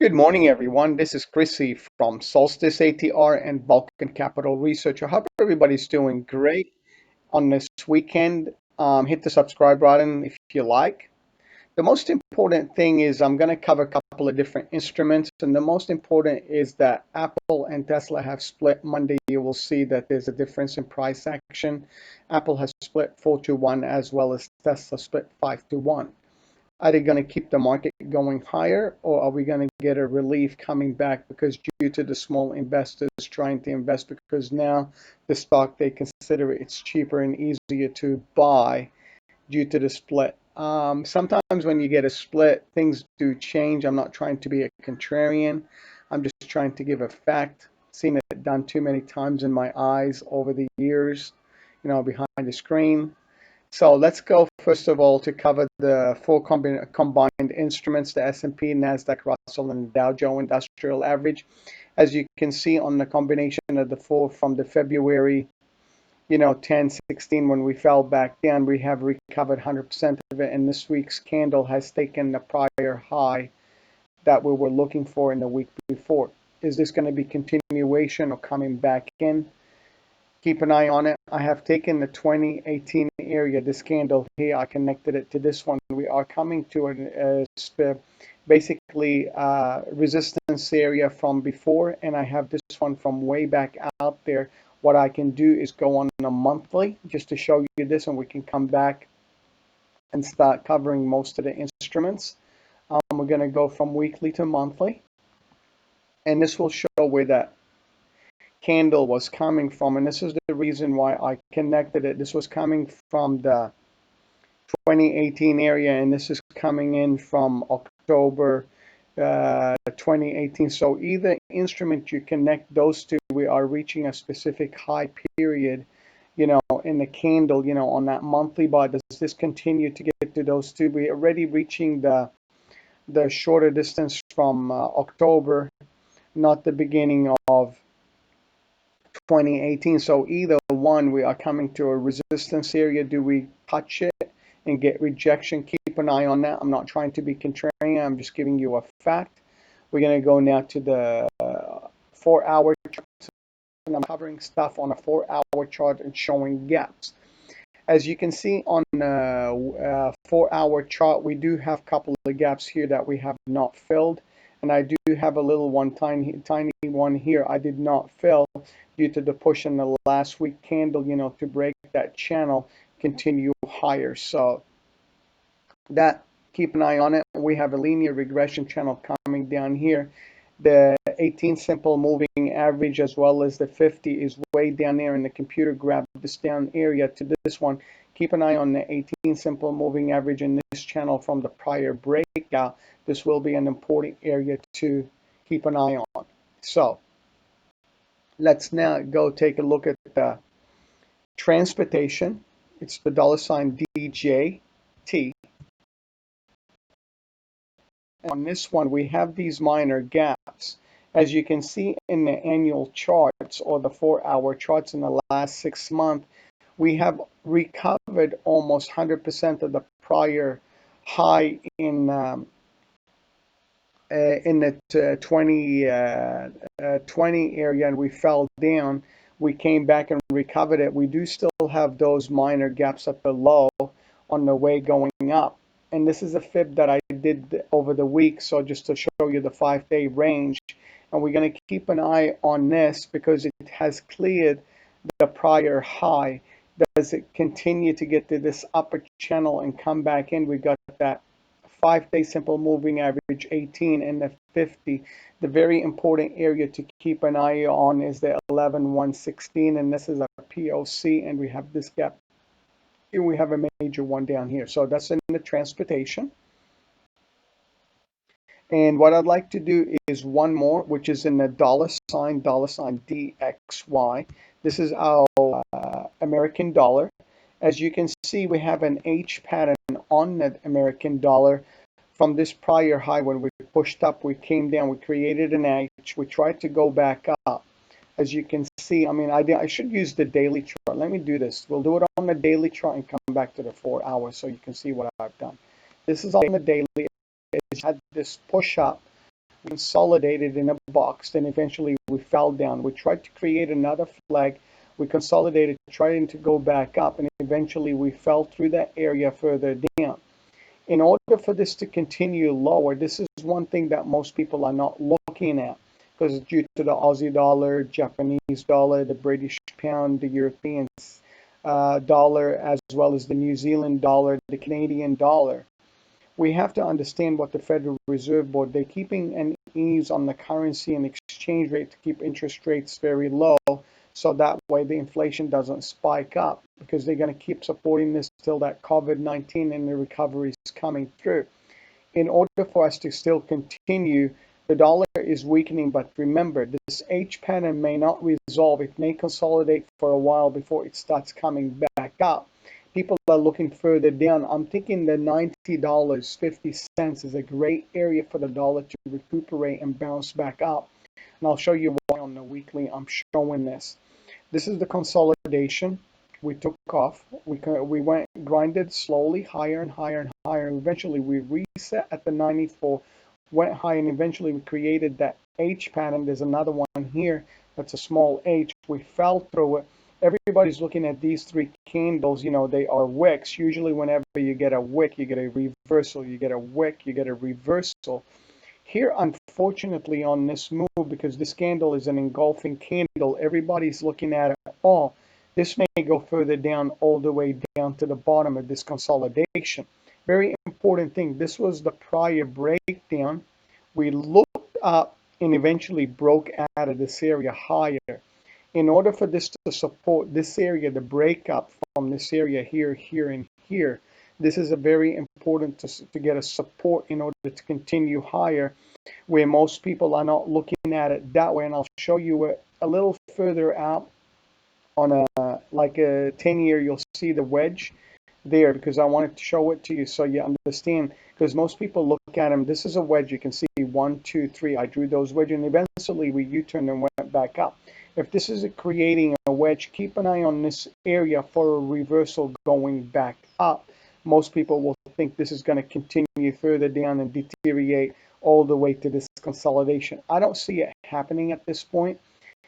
Good morning, everyone. This is Chrissy from Solstice ATR and Vulcan Capital Research. I hope everybody's doing great on this weekend. Hit the subscribe button if you like. The most important thing is I'm going to cover a couple of different instruments, and the most important is that Apple and Tesla have split Monday. You will see that there's a difference in price action. Apple has split 4-1 as well as Tesla split 5-1. Are they going to keep the market going higher, or are we going to get a relief coming back because due to the small investors trying to invest because now the stock they consider it's cheaper and easier to buy due to the split. Sometimes when you get a split, things do change. I'm not trying to be a contrarian. I'm just trying to give a fact. Seen it done too many times in my eyes over the years, behind the screen. So let's go first of all to cover the four combined instruments, the S&P, NASDAQ, Russell, and Dow Jones Industrial Average. As you can see on the combination of the four from the February, 10, 16, when we fell back down, we have recovered 100% of it. And this week's candle has taken the prior high that we were looking for in the week before. Is this going to be continuation or coming back in? Keep an eye on it. I have taken the 2018 area, this candle here, I connected it to this one. We are coming to basically resistance area from before, and I have this one from way back out there. What I can do is go on a monthly just to show you this, and we can come back and start covering most of the instruments. We're going to go from weekly to monthly, and this will show where that candle was coming from, and this is the reason why I connected it. This was coming from the 2018 area, and this is coming in from October 2018. So either instrument you connect those two, we are reaching a specific high period, in the candle, on that monthly bar. Does this continue to get to those two? We're already reaching the shorter distance from October, not the beginning of 2018. So either one, we are coming to a resistance area. Do we touch it and get rejection? Keep an eye on that. I'm not trying to be contrarian. I'm just giving you a fact. We're going to go now to the 4-hour chart, and I'm covering stuff on a 4-hour chart and showing gaps. As you can see on the 4-hour chart, we do have a couple of gaps here that we have not filled. And I do have a little one, tiny one here I did not fill due to the push in the last week candle, to break that channel, continue higher. So that, keep an eye on it. We have a linear regression channel coming down here. The 18 simple moving average as well as the 50 is way down there, and the computer grabbed this down area to this one. Keep an eye on the 18 simple moving average in this channel from the prior breakout. This will be an important area to keep an eye on. So let's now go take a look at the transportation. It's the $DJT. On this one, we have these minor gaps. As you can see in the annual charts or the 4-hour charts in the last 6 months, we have recovered almost 100% of the prior high in the 2020 area, and we fell down. We came back and recovered it. We do still have those minor gaps at the low on the way going up. And this is a fib that I did over the week, so just to show you the 5-day range. And we're going to keep an eye on this because it has cleared the prior high. Does it continue to get to this upper channel and come back in? We got that 5-day simple moving average 18 and the 50. The very important area to keep an eye on is the 11,116, and this is a POC, and we have this gap. Here we have a major one down here. So that's in the transportation. And what I'd like to do is one more, which is in the $sign DXY. This is our American dollar. As you can see, we have an H pattern on that American dollar. From this prior high, when we pushed up, we came down, we created an H, we tried to go back up. As you can see, I should use the daily chart. Let me do this. We'll do it on the daily chart and come back to the 4 hours so you can see what I've done. This is on the daily. It had this push up. consolidated in a box, then eventually we fell down. We tried to create another flag, we consolidated, trying to go back up, and eventually we fell through that area further down. In order for this to continue lower, this is one thing that most people are not looking at, because due to the Aussie dollar, Japanese dollar, the British pound, the European dollar, as well as the New Zealand dollar, the Canadian dollar. We have to understand what the Federal Reserve Board, they're keeping an ease on the currency and exchange rate to keep interest rates very low, so that way the inflation doesn't spike up, because they're going to keep supporting this till that COVID-19 and the recovery is coming through. In order for us to still continue, the dollar is weakening, but remember, this H pattern may not resolve. It may consolidate for a while before it starts coming back up. People are looking further down. I'm thinking the $90.50 is a great area for the dollar to recuperate and bounce back up. And I'll show you why on the weekly I'm showing this. This is the consolidation. We took off. We went grinded slowly higher and higher and higher. Eventually we reset at the 94, went high, and eventually we created that H pattern. There's another one here that's a small H. We fell through it. Everybody's looking at these three candles. You know, they are wicks. Usually whenever you get a wick, you get a reversal. You get a wick, you get a reversal. Here, unfortunately, on this move, because this candle is an engulfing candle, everybody's looking at it, oh, this may go further down, all the way down to the bottom of this consolidation. Very important thing, this was the prior breakdown. We looked up and eventually broke out of this area higher. In order for this to support this area, the breakup from this area here, here, and here, this is a very important to get a support in order to continue higher, where most people are not looking at it that way. And I'll show you a little further out on a like a 10-year, you'll see the wedge there, because I wanted to show it to you so you understand, because most people look at them. This is a wedge. You can see 1, 2, 3. I drew those wedges, and eventually we U-turned and went back up. If this is creating a wedge, keep an eye on this area for a reversal going back up. Most people will think this is going to continue further down and deteriorate all the way to this consolidation. I don't see it happening at this point.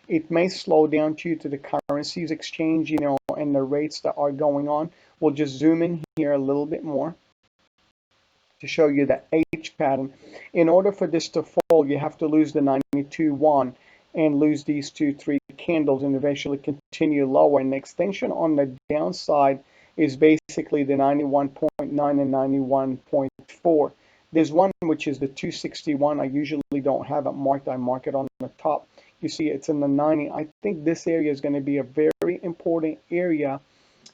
It may slow down due to the currencies exchange, you know, and the rates that are going on. We'll just zoom in here a little bit more to show you the H pattern. In order for this to fall, you have to lose the 92.1 and lose these 2-3 candles and eventually continue lower. And the extension on the downside is basically the 91.9 and 91.4. There's one which is the 261. I usually don't have it marked. I mark it on the top. You see it's in the 90. I think this area is going to be a very important area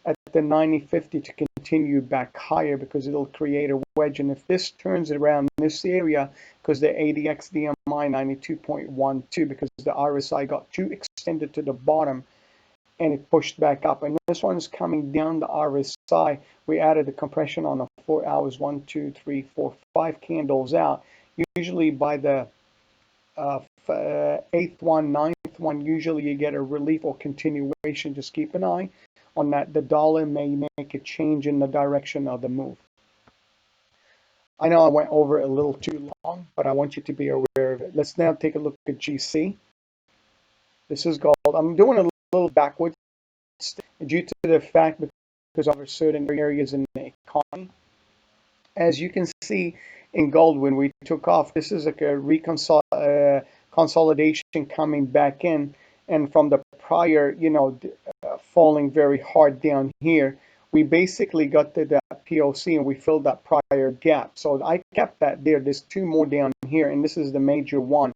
at the 90.50 to continue back higher, because it'll create a wedge. And if this turns around this area, because the ADX DMI 92.12, because the RSI got too extended to the bottom and it pushed back up, and this one's coming down the RSI. We added the compression on the 4 hours, 1, 2, 3, 4, 5 candles out. Usually by the 8th one, 9th one, usually you get a relief or continuation. Just keep an eye on that. The dollar may make a change in the direction of the move. I know I went over it a little too long, but I want you to be aware of it. Let's now take a look at GC. This is gold. I'm doing a little backwards due to the fact because of certain areas in the economy. As you can see in gold, when we took off, this is like a consolidation coming back in, and from the prior, you know, falling very hard down here, we basically got to that POC and we filled that prior gap. So I kept that there. There's 2 more down here, and this is the major one.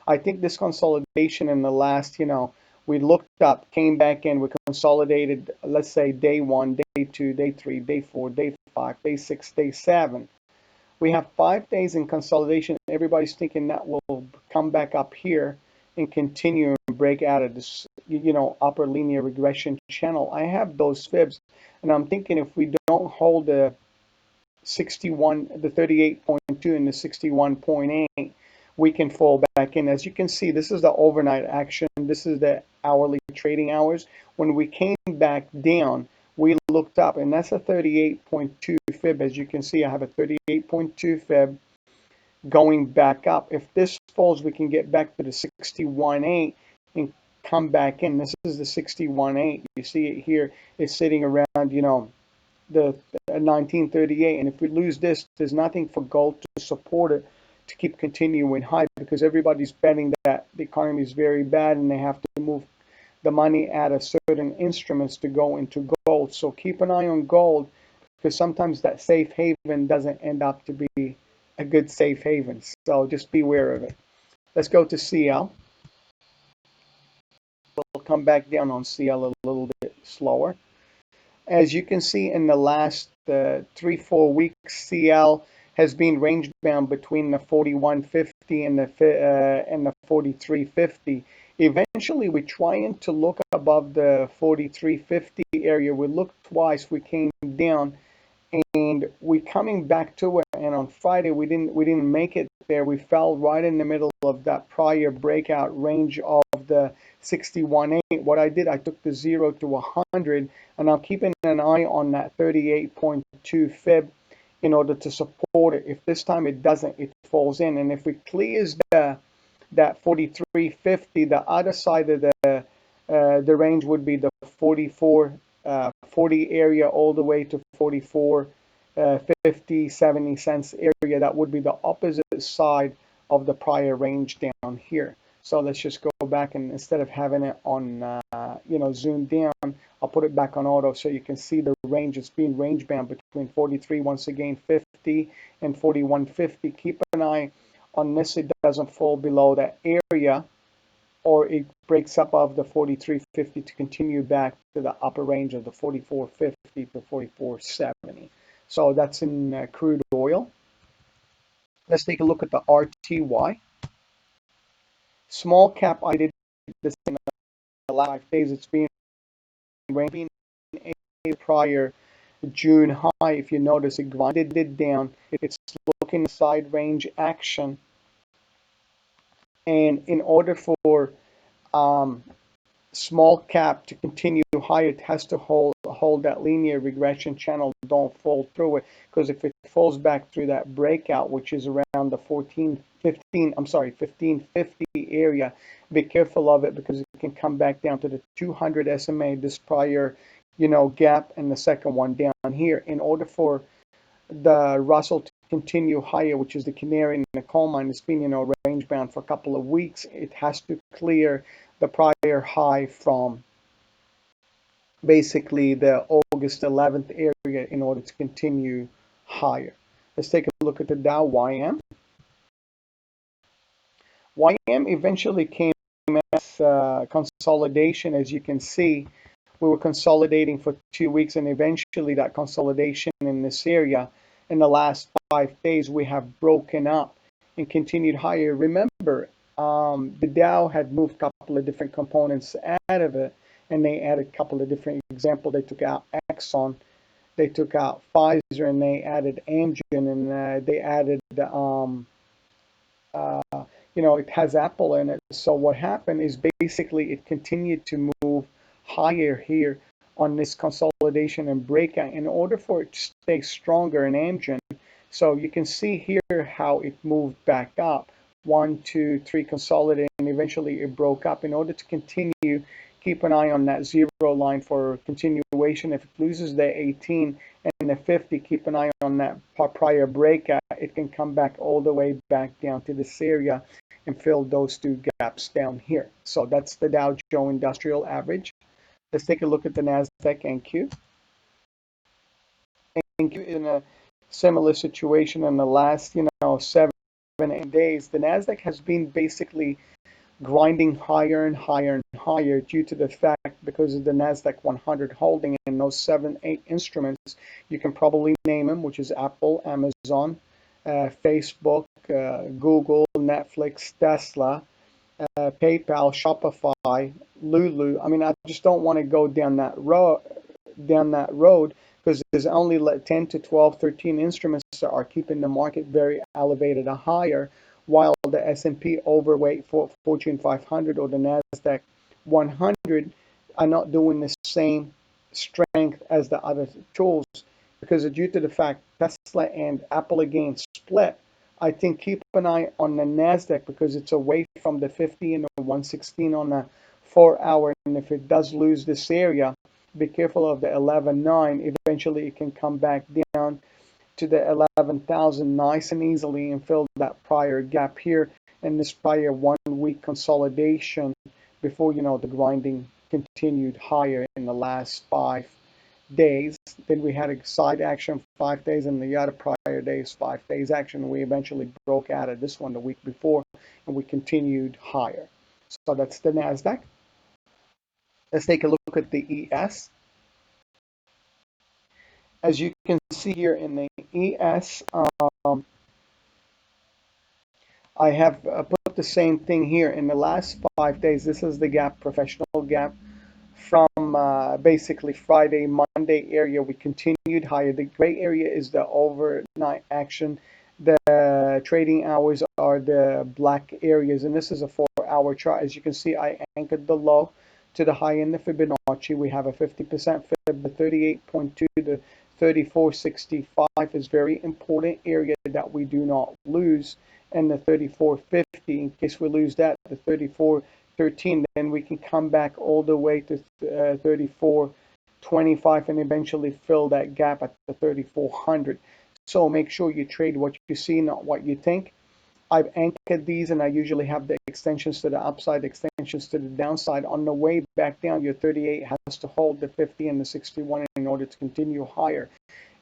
I think this consolidation in the last, you know, we looked up, came back in, we consolidated, let's say day 1, day 2, day 3, day 4, day 5, day 6, day 7. We have 5 days in consolidation. Everybody's thinking that will come back up here and continue and break out of this, you know, upper linear regression channel. I have those fibs, and I'm thinking if we don't hold the 61, the 38.2 and the 61.8, we can fall back in. As you can see, this is the overnight action. This is the hourly trading hours. When we came back down, we looked up, and that's a 38.2 fib. As you can see, I have a 38.2 fib. going back up. If this falls, we can get back to the 61.8 and come back in. This is the 61.8. You see it here. It's sitting around, the 1938. And if we lose this, there's nothing for gold to support it to keep continuing high, because everybody's betting that the economy is very bad and they have to move the money out of certain instruments to go into gold. So keep an eye on gold, because sometimes that safe haven doesn't end up to be a good safe haven. So just be aware of it. Let's go to CL. We'll come back down on CL a little bit slower. As you can see, in the last 3-4 weeks, CL has been range bound between the 41.50 and the 43.50. Eventually, we're trying to look above the 43.50 area. We looked twice. We came down, and we're coming back to it. And on Friday, we didn't make it there. We fell right in the middle of that prior breakout range of the 61.8. What I did, I took the 0 to 100, and I'm keeping an eye on that 38.2 fib in order to support it. If this time it doesn't, it falls in. And if it clears that 43.50, the other side of the range would be the 44.40 area all the way to 44.50, 70 cents area. That would be the opposite side of the prior range down here. So let's just go back, and instead of having it on, zoomed down, I'll put it back on auto so you can see the range. It's being range bound between 43, once again, 50 and 41.50. Keep an eye on this. It doesn't fall below that area, or it breaks up of the 43.50 to continue back to the upper range of the 44.50 to 44.70. So that's in crude oil. Let's take a look at the RTY. Small cap, I did this in the last 5 days. It's been ranging a prior June high. If you notice, it grinded it down. It's looking side range action. And in order for small cap to continue higher, it has to hold that linear regression channel. Don't fall through it, because if it falls back through that breakout, which is around the 1550 area, be careful of it, because it can come back down to the 200 SMA, this prior gap, and the second one down here. In order for the Russell to continue higher, which is the canary in the coal mine, it's been range bound for a couple of weeks. It has to clear the prior high from basically the August 11th area in order to continue higher. Let's take a look at the Dow YM. YM eventually came as consolidation. As you can see, we were consolidating for 2 weeks, and eventually that consolidation in this area, in the last 5 days, we have broken up and continued higher. Remember, the Dow had moved a couple of different components out of it, and they added a couple of different examples. They took out Exxon, they took out Pfizer, and they added Amgen, and they added it has Apple in it. So what happened is basically it continued to move higher here on this consolidation and breakout in order for it to stay stronger in Amgen. So you can see here how it moved back up. 1, 2, 3 consolidated, and eventually it broke up. In order to continue, keep an eye on that 0 line for continuation. If it loses the 18 and the 50, keep an eye on that prior breakout. It can come back all the way back down to this area and fill those 2 gaps down here. So that's the Dow Jones Industrial Average. Let's take a look at the NASDAQ NQ. NQ in a similar situation in the last 7-8 days. The NASDAQ has been basically grinding higher and higher and higher due to the fact, because of the NASDAQ 100 holding in those 7-8 instruments. You can probably name them, which is Apple, Amazon, Facebook, Google, Netflix, Tesla, PayPal, Shopify, Lulu. I mean, I just don't want to go down that road, because there's only 10 to 12, 13 instruments that are keeping the market very elevated or higher, while the S&P overweight for Fortune 500 or the NASDAQ 100 are not doing the same strength as the other tools, because due to the fact Tesla and Apple again split. I think keep an eye on the Nasdaq because it's away from the 50 and the 116 on a 4 hour. And if it does lose this area, be careful of the 11.9. Eventually, it can come back down to the 11,000 nice and easily and fill that prior gap here and this prior 1 week consolidation before the grinding continued higher in the last 5 days. Then we had a side action 5 days, and the other prior days 5 days action. We eventually broke out of this one the week before, and we continued higher. So that's the Nasdaq. Let's take a look at the ES. As you can see here in the ES, I have put the same thing here in the last 5 days. This is the gap, professional gap from basically Friday, Monday area. We continued higher. The gray area is the overnight action. The trading hours are the black areas, and this is a 4 hour chart. As you can see, I anchored the low to the high in the Fibonacci. We have a 50% Fib. The 38.2 to 34.65 is very important area that we do not lose, and the 34.50 in case we lose that, the 34.13, then we can come back all the way to 34.25 and eventually fill that gap at the 3400. So make sure you trade what you see, not what you think. I've anchored these, and I usually have the extensions to the upside, extensions to the downside. On the way back down, your 38 has to hold the 50 and the 61 in order to continue higher.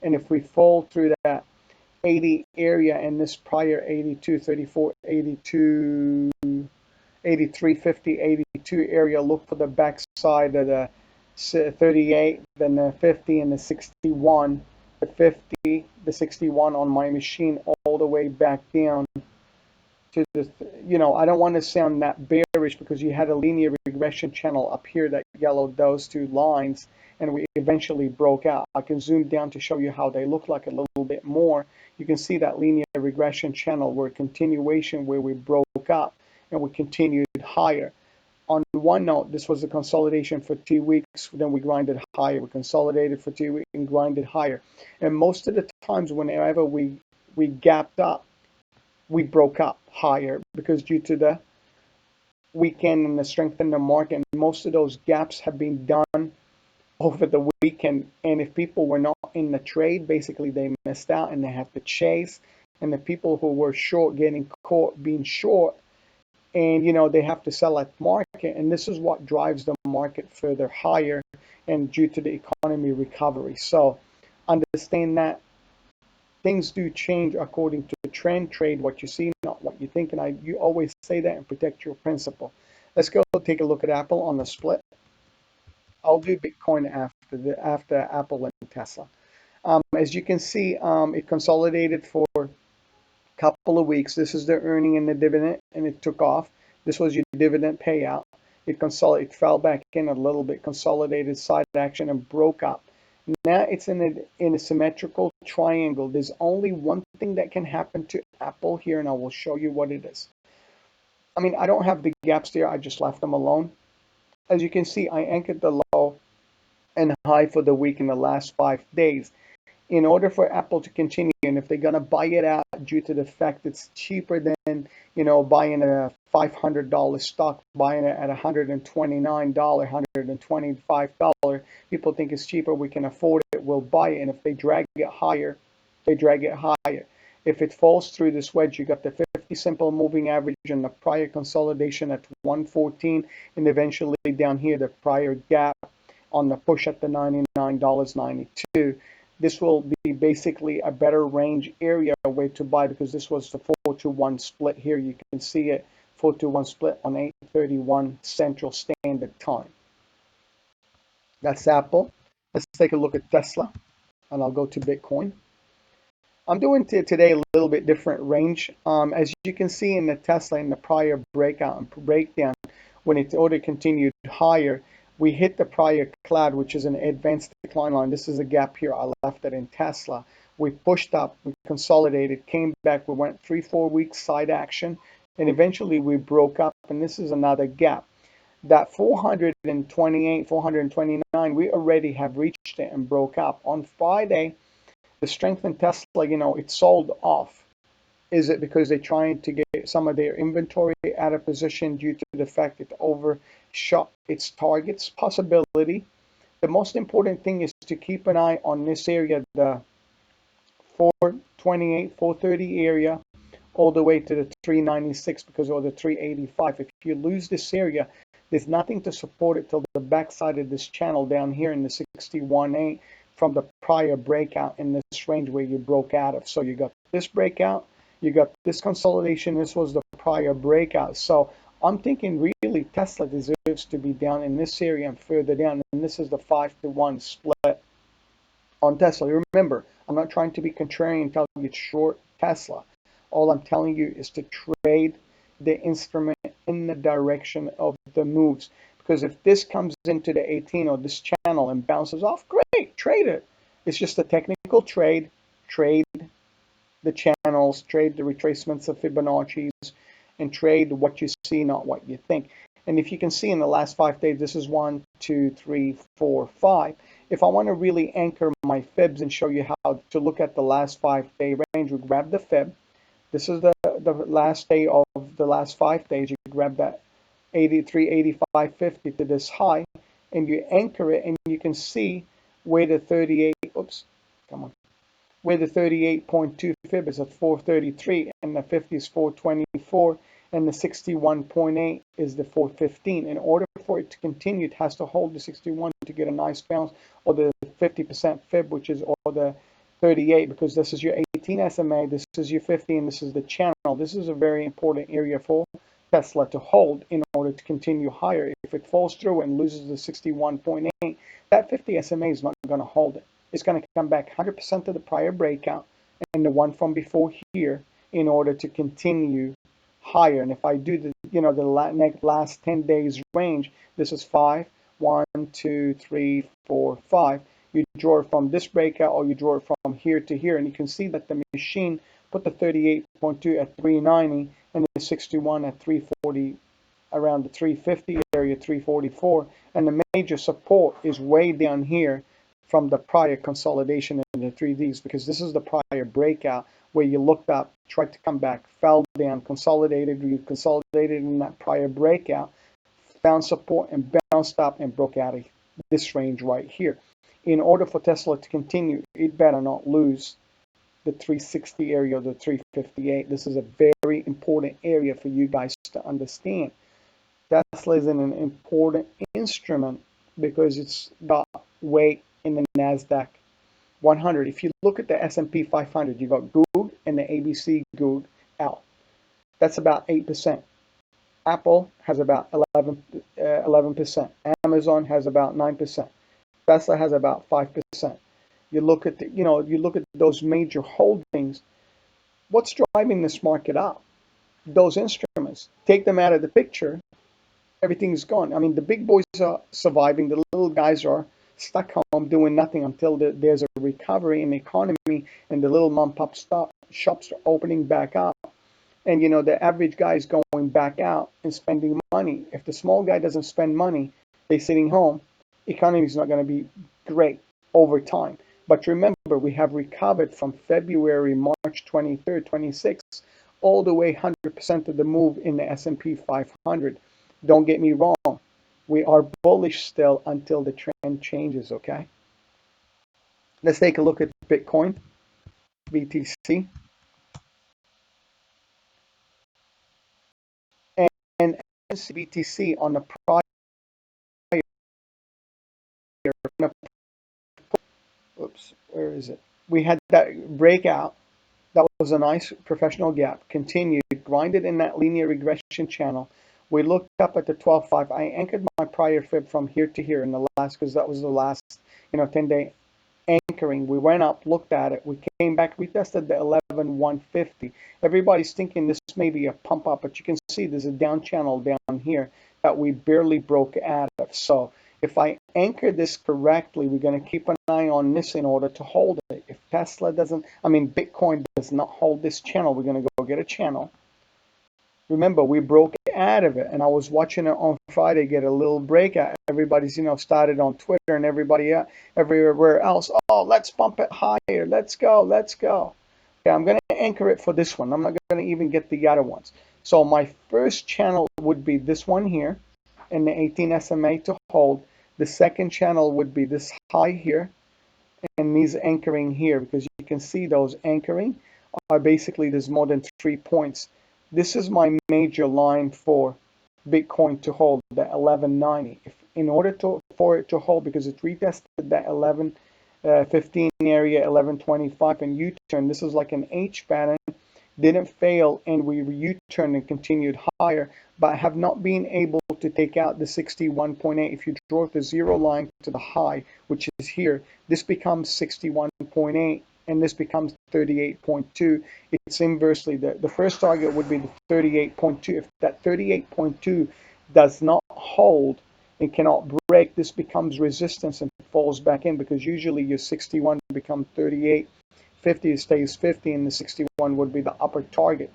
And if we fall through that 80 area in this prior 82, 34, 82, 83, 50, 82 area, look for the backside of the 38, then the 50 and the 61, the 50, the 61 on my machine all the way back down to the, I don't want to sound that bearish because you had a linear regression channel up here that yellowed those two lines and we eventually broke out. I can zoom down to show you how they look like a little bit more. You can see that linear regression channel where continuation where we broke up and we continued higher. On one note, this was a consolidation for 2 weeks, then we grinded higher. We consolidated for 2 weeks and grinded higher. And most of the times whenever we gapped up, we broke up higher because due to the weekend and the strength in the market, most of those gaps have been done over the weekend. And if people were not in the trade, basically they missed out and they have to chase. And the people who were short getting caught being short, and they have to sell at market. And this is what drives the market further higher and due to the economy recovery. So understand that things do change according to the trend. Trade what you see, not what you think. And you always say that and protect your principle. Let's go take a look at Apple on the split. I'll do Bitcoin after Apple and Tesla. As you can see, it consolidated for a couple of weeks. This is the earning and the dividend, and it took off. This was your dividend payout. It fell back in a little bit, consolidated side action, and broke up. Now it's in a symmetrical triangle. There's only one thing that can happen to Apple here, and I will show you what it is. I mean, I don't have the gaps there. I just left them alone. As you can see, I anchored the low and high for the week in the last 5 days. In order for Apple to continue, and if they're going to buy it out due to the fact it's cheaper than, buying a $500 stock, buying it at $129, $125, people think it's cheaper, we can afford it, we'll buy it. And if they drag it higher, they drag it higher. If it falls through this wedge, you got the 50 simple moving average and the prior consolidation at 114, and eventually down here, the prior gap on the push at the $99.92. This will be basically a better range area way to buy because this was the 4-to-1 split here. You can see it, 4-to-1 split on 8:31 Central Standard Time. That's Apple. Let's take a look at Tesla, and I'll go to Bitcoin. I'm doing today a little bit different range. As you can see in the Tesla in the prior breakout and breakdown, when it order continued higher, we hit the prior cloud, which is an advanced decline line. This is a gap here. I left it in Tesla. We pushed up, we consolidated, came back. We went 3-4 weeks side action, and eventually we broke up, and this is another gap. That 428, 429, we already have reached it and broke up. On Friday, the strength in Tesla, it sold off. Is it because they're trying to get some of their inventory out of position due to the fact it overshot its targets? Possibility. The most important thing is to keep an eye on this area, the 428, 430 area, all the way to the 396 because or the 385. If you lose this area, there's nothing to support it till the backside of this channel down here in the 61.8 from the prior breakout in this range where you broke out of. So you got this breakout, you got this consolidation. This was the prior breakout. So I'm thinking really Tesla deserves to be down in this area and further down. And this is the 5-to-1 split on Tesla. Remember, I'm not trying to be contrarian and tell you it's short Tesla. All I'm telling you is to trade the instrument in the direction of the moves. Because if this comes into the 18 or this channel and bounces off, great, trade it. It's just a technical trade. Trade the channels, trade the retracements of Fibonacci's, and trade what you see, not what you think. And if you can see in the last 5 days, this is 1, 2, 3, 4, 5. If I want to really anchor my fibs and show you how to look at the last 5-day range, we grab the fib. This is the last day of the last 5 days. You grab that 83, 85, 50 to this high, and you anchor it, and you can see where the 38, oops, come on, where the 38.2 fib is at 433, and the 50 is 424, and the 61.8 is the 415. In order for it to continue, it has to hold the 61 to get a nice bounce, or the 50% fib, which is, or the 38, because this is your 18 SMA, this is your 50, and this is the channel. This is a very important area for Tesla to hold in order to continue higher. If it falls through and loses the 61.8, that 50 SMA is not going to hold it. It's going to come back 100% to the prior breakout and the one from before here in order to continue higher. And if I do the, the last 10 days range, this is 5, 1, 2, 3, 4, 5. You draw it from this breakout or you draw it from here to here, and you can see that the machine put the 38.2 at 390 and the 61 at 340, around the 350 area, 344, and the major support is way down here from the prior consolidation in the 3Ds, because this is the prior breakout where you looked up, tried to come back, fell down, consolidated, you consolidated in that prior breakout, found support and bounced up and broke out of this range right here. In order for Tesla to continue, it better not lose the 360 area or the 358. This is a very important area for you guys to understand. Tesla is an important instrument because it's got weight in the NASDAQ 100. If you look at the S&P 500, you got Goog and the ABC Goog out. That's about 8%. Apple has about 11%. Amazon has about 9%. Tesla has about 5%. You look at you look at those major holdings. What's driving this market up? Those instruments. Take them out of the picture, everything's gone. I mean, the big boys are surviving. The little guys are stuck home doing nothing until there's a recovery in the economy and the little mom-pop shops are opening back up. And the average guy is going back out and spending money. If the small guy doesn't spend money, they're sitting home. Economy is not going to be great over time. But remember, we have recovered from February, March 23rd, 26th, all the way 100% of the move in the S&P 500. Don't get me wrong. We are bullish still until the trend changes, okay? Let's take a look at Bitcoin, BTC. And BTC on the prior, oops, where is it? We had that breakout. That was a nice professional gap. Continued, grinded in that linear regression channel. We looked up at the 12.5. I anchored my prior fib from here to here in the last, because that was the last, 10-day anchoring. We went up, looked at it. We came back, retested the 11,150. Everybody's thinking this may be a pump up, but you can see there's a down channel down here that we barely broke out of. So if I anchor this correctly, we're going to keep an eye on this in order to hold it. If Tesla doesn't, Bitcoin does not hold this channel, we're going to go get a channel. Remember, we broke out of it, and I was watching it on Friday get a little breakout. Everybody's, started on Twitter and everywhere else. Oh, let's bump it higher. Let's go, let's go. Okay, I'm going to anchor it for this one. I'm not going to even get the other ones. So my first channel would be this one here in the 18 SMA to hold. The second channel would be this high here and these anchoring here, because you can see those anchoring are basically there's more than 3 points. This is my major line for Bitcoin to hold, the 1190. If in order for it to hold, because it retested that 1115 area, 1125 and U-turn, this is like an H pattern, didn't fail, and we U-turned and continued higher, but have not been able to take out the 61.8. If you draw the zero line to the high, which is here, this becomes 61.8 and this becomes 38.2. It's inversely. The first target would be the 38.2. If that 38.2 does not hold and cannot break, this becomes resistance and falls back in, because usually your 61 becomes 38. 50 stays 50, and the 61 would be the upper target.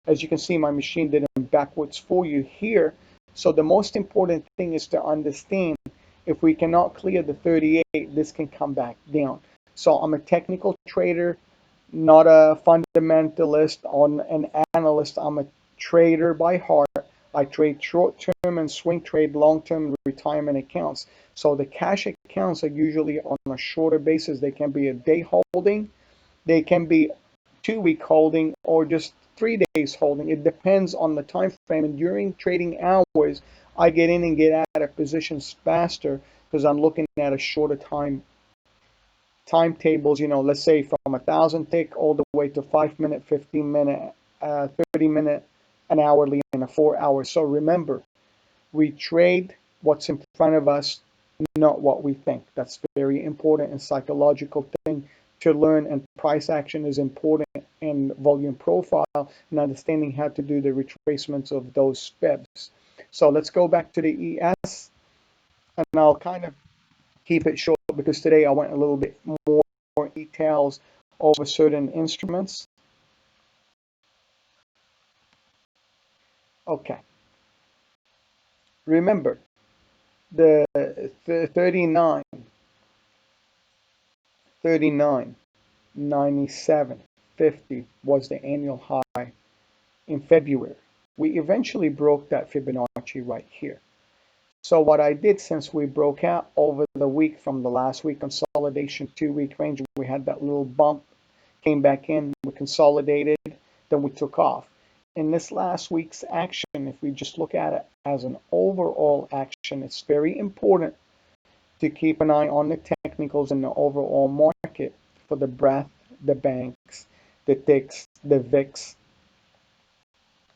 As you can see, my machine did it backwards for you here. So the most important thing is to understand, if we cannot clear the 38, this can come back down. So I'm a technical trader, not a fundamentalist or an analyst. I'm a trader by heart. I trade short-term and swing trade long-term retirement accounts. So the cash accounts are usually on a shorter basis. They can be a day holding, they can be 2 week holding, or just 3 days holding. It depends on the time frame. And during trading hours, I get in and get out of positions faster because I'm looking at a shorter timetables. Let's say from 1,000 tick all the way to 5 minute, 15 minute, 30 minute, an hourly, and a 4 hour. So remember, we trade what's in front of us, not what we think. That's very important and psychological thing to learn, and price action is important in volume profile and understanding how to do the retracements of those fibs. So let's go back to the ES, and I'll kind of keep it short because today I went a little bit more details over certain instruments. Okay. Remember, the 39, 97, 50 was the annual high in February. We eventually broke that Fibonacci right here. So what I did, since we broke out over the week from the last week consolidation 2 week range, we had that little bump, came back in, we consolidated, then we took off. In this last week's action, if we just look at it as an overall action, it's very important to keep an eye on the technicals in the overall market for the breadth, the banks, the ticks, the VIX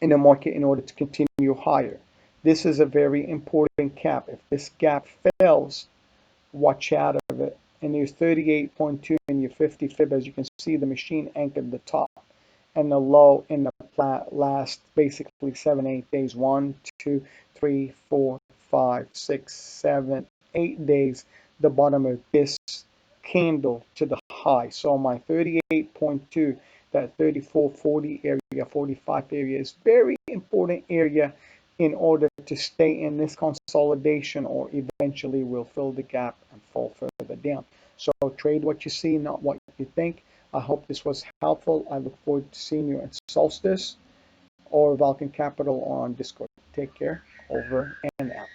in the market in order to continue higher. This is a very important cap. If this gap fails, watch out of it. And there's 38.2 in your 50 fib. As you can see, the machine anchored the top and the low in the last basically 7-8 days. 1, 2, 3, 4, 5, 6, 7, 8 days. The bottom of this candle to the high. So my 38.2, that 34.40 area, 45 area is very important area in order to stay in this consolidation, or eventually will fill the gap and fall further down. So trade what you see, not what you think. I hope this was helpful. I look forward to seeing you at Solstice or Vulcan Capital on Discord. Take care. Over and out.